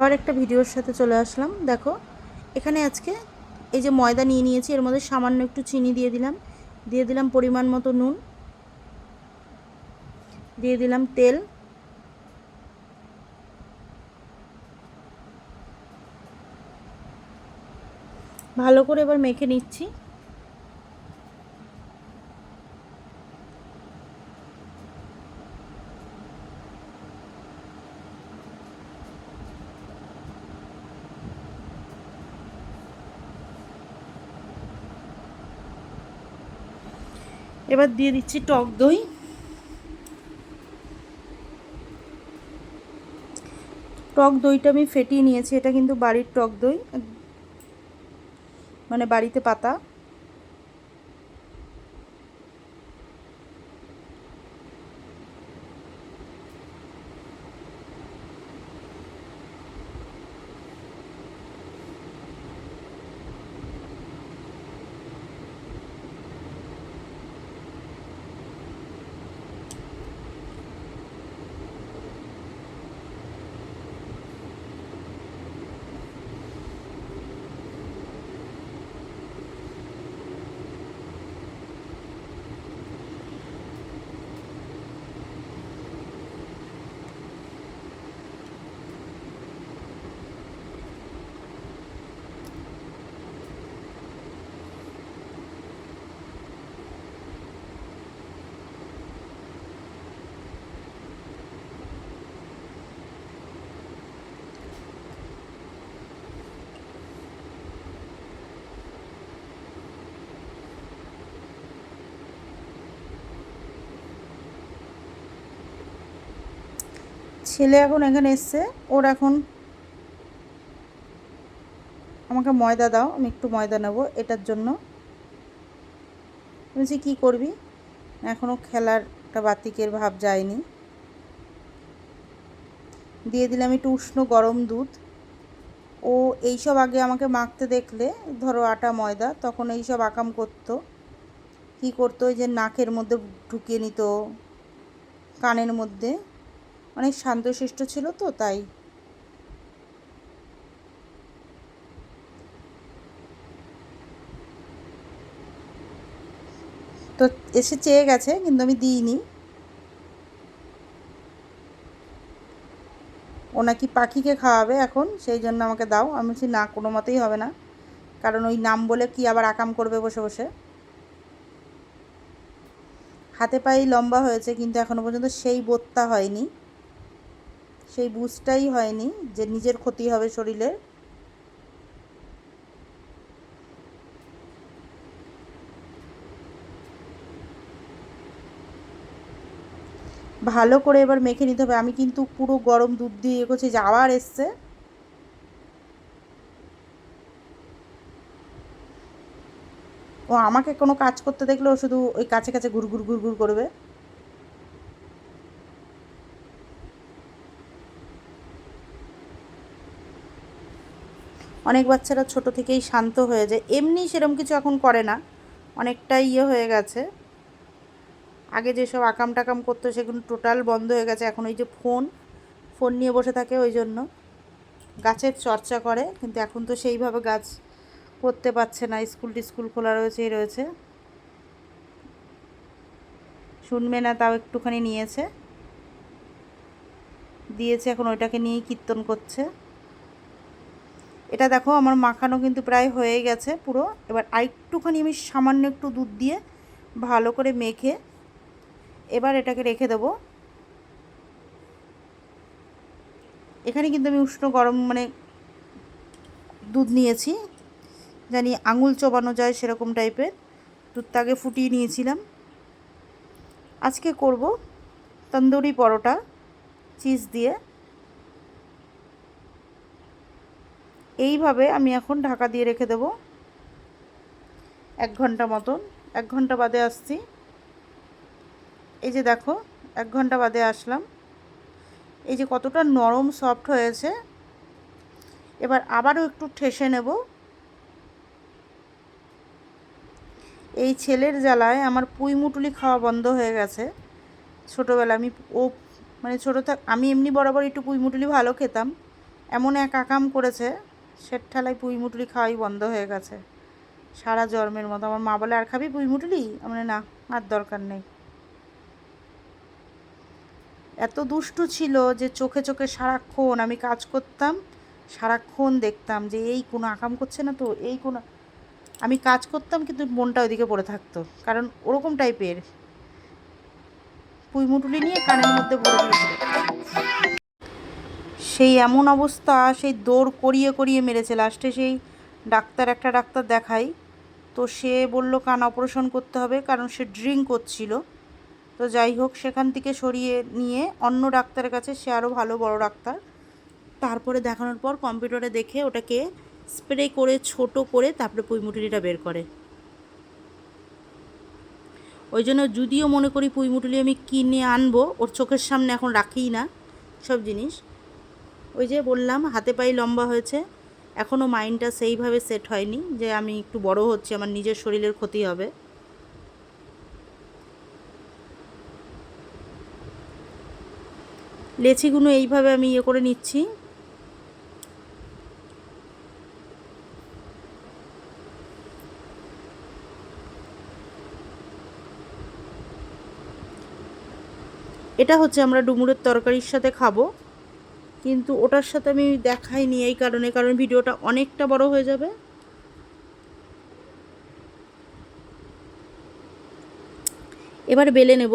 আবার একটা ভিডিওর সাথে চলে আসলাম। দেখো এখানে আজকে এই যে ময়দা নিয়ে নিয়েছি, এর মধ্যে সামান্য একটু চিনি দিয়ে দিলাম পরিমাণ মতো নুন, দিয়ে দিলাম তেল, ভালো করে এবার মেখে নিচ্ছি। এবার দিয়ে দিচ্ছি টক দই। টক দইটা আমি ফেটিয়ে নিয়েছি, এটা কিন্তু বাড়ির টক দই, মানে বাড়িতে পাতা। ছেলে এখন এখানে এসছে, ওর এখন আমাকে ময়দা দাও, আমি একটু ময়দা নেব এটার জন্য। বলছি কী করবি? এখনও খেলার একটা বাতিকের ভাব যায়নি। দিয়ে দিলাম একটু উষ্ণ গরম দুধ। ও এইসব আগে আমাকে মাখতে দেখলে, ধরো আটা ময়দা, তখন এইসব আকাম করতো। কী করতো, ওই যে নাকের মধ্যে ঢুকিয়ে নিত, কানের মধ্যে। অনেক শান্তশিষ্ট ছিল তো, তাই। তো এসে চেয়ে গেছে, কিন্তু আমি দিইনি। ও নাকি পাখিকে খাওয়াবে এখন, সেই জন্য আমাকে দাও। আমি বলছি না, কোনো মতেই হবে না, কারণ ওই নাম বলে কি আবার আকাম করবে বসে বসে। হাতে পায়েই লম্বা হয়েছে, কিন্তু এখনও পর্যন্ত সেই বোধটা হয়নি, সেই বুঝটাই হয়নি যে নিজের ক্ষতি হবে শরীরের। ভালো করে এবার মেখে নিতে হবে। আমি কিন্তু পুরো গরম দুধ দিয়ে ইয়ে করছি, যে আবার এসছে। ও আমাকে কোনো কাজ করতে দেখলে ও শুধু ওই কাছে কাছে ঘুরঘুর ঘুরঘুর করবে। অনেক বাচ্চারা ছোট থেকেই শান্ত হয়ে যায়, এমনি সেরকম কিছু এখন করে না, অনেকটাই ইয়ে হয়ে গেছে। আগে যেসব আকাম টাকাম করতো সেগুলো টোটাল বন্ধ হয়ে গেছে। এখন ওই যে ফোন ফোন নিয়ে বসে থাকে, ওই জন্য গাছের চর্চা করে, কিন্তু এখন তো সেইভাবে গাছ করতে পারছে না, স্কুল টিস্কুল খোলা রয়েছে, এই রয়েছে, শুনবে না, তাও একটুখানি নিয়েছে, দিয়েছে, এখন ওইটাকে নিয়েই কীর্তন করছে। এটা দেখো আমার মাখানো কিন্তু প্রায় হয়ে গেছে পুরো। এবার আরেকটুখানি আমি সামান্য একটু দুধ দিয়ে ভালো করে মেখে এবার এটাকে রেখে দেবো। এখানে কিন্তু আমি উষ্ণ গরম মানে দুধ নিয়েছি, জানি আঙুল চবানো যায় সেরকম টাইপের দুধটা আগে ফুটিয়ে নিয়েছিলাম। আজকে করব তন্দুরি পরোটা চিজ দিয়ে। এইভাবে আমি এখন ঢাকা দিয়ে রেখে দেবো 1 ঘন্টা মতন। 1 ঘন্টা বাদে আসছি। এই যে দেখো 1 ঘন্টা বাদে আসলাম, এই যে কতটা নরম সফট হয়েছে। এবার আবারও একটু ঠেসে নেব। এই ছেলের জ্বালায় আমার পুঁইমুটুলি খাওয়া বন্ধ হয়ে গেছে। ছোটোবেলা আমি ও মানে ছোটো আমি এমনি বরাবর একটু পুঁইমুটুলি ভালো খেতাম, এমন এক আকাম করেছে, সের ঠেলায় পুঁই মুটুলি খাওয়াই বন্ধ হয়ে গেছে সারা জন্মের মতো। আমার মা বলে, আর খাবি পুঁই মুটুলি? আমার না, আর দরকার নেই। এত দুষ্টু ছিল যে চোখে চোখে সারাক্ষণ আমি কাজ করতাম, সারাক্ষণ দেখতাম যে এই কোনো আকাম করছে না তো, এই কোনো, আমি কাজ করতাম কিন্তু মনটা ওইদিকে পড়ে থাকতো, কারণ ওরকম টাইপের পুঁই মুটুলি নিয়ে কানের মধ্যে ভরে দিয়েছিল। সেই এমন অবস্থা, সেই দৌড় করিয়ে করিয়ে মেরেছে। লাস্টে সেই একটা ডাক্তার দেখাই, তো সে বলল কান অপারেশন করতে হবে, কারণ সে ড্রিঙ্ক করছিল। তো যাই হোক, সেখান থেকে সরিয়ে নিয়ে অন্য ডাক্তারের কাছে, সে আরও ভালো বড় ডাক্তার, তারপরে দেখানোর পর কম্পিউটারে দেখে ওটাকে স্প্রে করে ছোট করে তারপরে পুঁইমুটুলিটা বের করে। ওই জন্য যদিও মনে করি পুঁইমুটুলি আমি কিনে আনবো, ওর চোখের সামনে এখন রাখিই না সব জিনিস। ওই যে বললাম হাতে পায়ে লম্বা হয়েছে, এখনও মাইন্ডটা সেইভাবে সেট হয়নি যে আমি একটু বড় হচ্ছি, আমার নিজের শরীরের ক্ষতি হবে। লেচিগুলো এইভাবে আমি করে নিচ্ছি। এটা হচ্ছে আমরা ডুমুরের তরকারির সাথে খাবো, কিন্তু ওটার সাথে আমি দেখাইনি এই কারণে, কারণ ভিডিওটা অনেকটা বড় হয়ে যাবে। এবার বেলে নেব।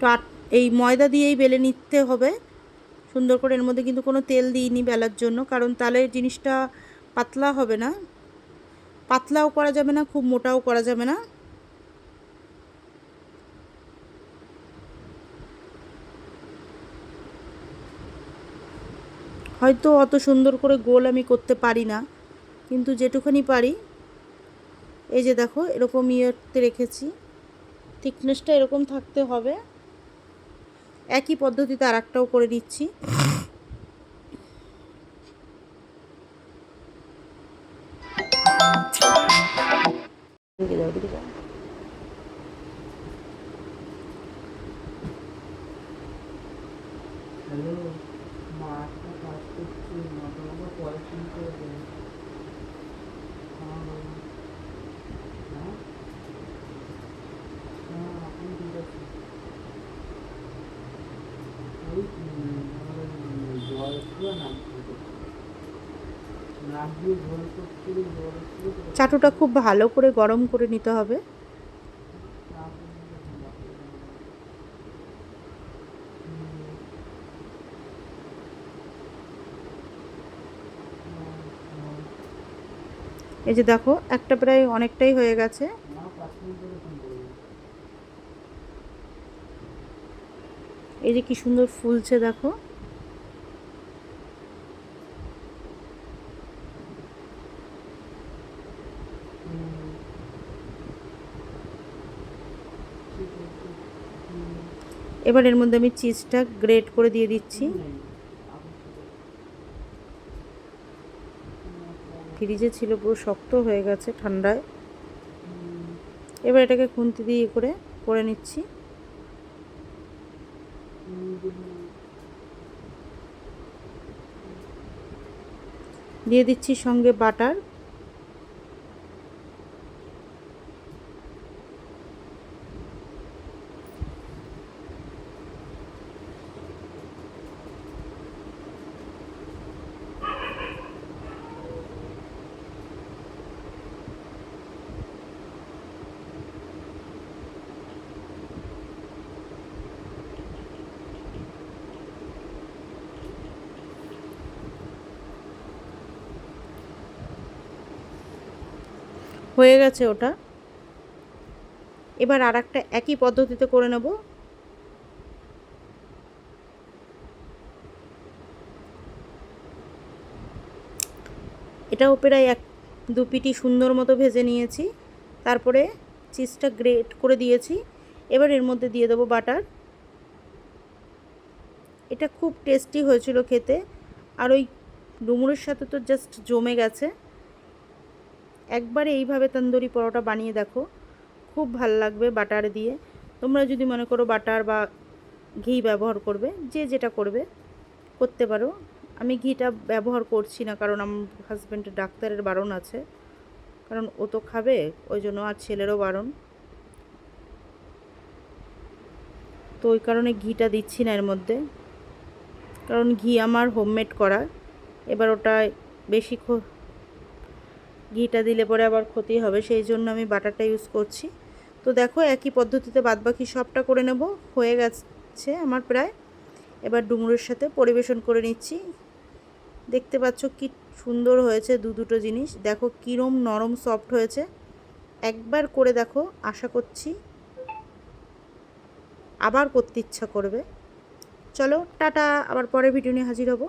তো এই ময়দা দিয়েই বেলে নিতে হবে সুন্দর করে। এর মধ্যে কিন্তু কোনো তেল দিইনি বেলার জন্য, কারণ তাহলে জিনিসটা পাতলা হবে না, পাতলাও করা যাবে না, খুব মোটাও করা যাবে না। হয়তো অত সুন্দর করে গোল আমি করতে পারি না, কিন্তু যেটুখানি পারি, এই যে দেখো এরকম ইয়েতে রেখেছি, থিকনেসটা এরকম থাকতে হবে। একই পদ্ধতিতে আর একটাও করে নিচ্ছি। চাটুটা খুব ভালো করে গরম করে নিতে হবে। এই যে দেখো একটা প্রায় অনেকটাই হয়ে গেছে। এই যে কি সুন্দর ফুলছে দেখো। এবার এর মধ্যে আমি চিজটা গ্রেট করে দিয়ে দিচ্ছি। ফ্রিজে ছিল, পুরো শক্ত হয়ে গেছে ঠান্ডায়। এবার এটাকে খুন্তি দিয়ে করে নিচ্ছি। দিয়ে দিচ্ছি সঙ্গে বাটার। হয়ে গেছে ওটা। এবার আর একটা একই পদ্ধতিতে করে নেব। এটাও প্রায় 1-2 পিটি সুন্দর মতো ভেজে নিয়েছি, তারপরে চিজটা গ্রেট করে দিয়েছি। এবার এর মধ্যে দিয়ে দেবো বাটার। এটা খুব টেস্টি হয়েছিল খেতে, আর ওই ডুমুরের সাথে তো জাস্ট জমে গেছে। একবারে এইভাবে তন্দুরি পরোটা বানিয়ে দেখো, খুব ভাল লাগবে বাটার দিয়ে। তোমরা যদি মনে করো বাটার বা ঘি ব্যবহার করবে, যে যেটা করবে করতে পারো। আমি ঘিটা ব্যবহার করছি না, কারণ আমার হাজব্যান্ডের ডাক্তারের বারণ আছে, কারণ ও তো খাবে, ওই জন্য, আর ছেলেরও বারণ, তো ওই কারণে ঘিটা দিচ্ছি না এর মধ্যে। কারণ ঘি আমার হোমমেড করা, এবার ওটা বেশি ঘিটা দিলে পরে আবার ক্ষতি হবে, সেই জন্য আমি বাটারটা ইউজ করছি। তো দেখো একই পদ্ধতিতে বাদবাকি সবটা করে নেব। হয়ে গেছে আমার প্রায়। এবার ডুমুরের সাথে পরিবেশন করে নিচ্ছি। দেখতে পাচ্ছ কি সুন্দর হয়েছে দুটো জিনিস। দেখো কীরম নরম সফট হয়েছে, একবার করে দেখো, আশা করছি আবার করতে ইচ্ছা করবে। চলো টাটা, আবার পরে ভিডিও নিয়ে হাজির হব।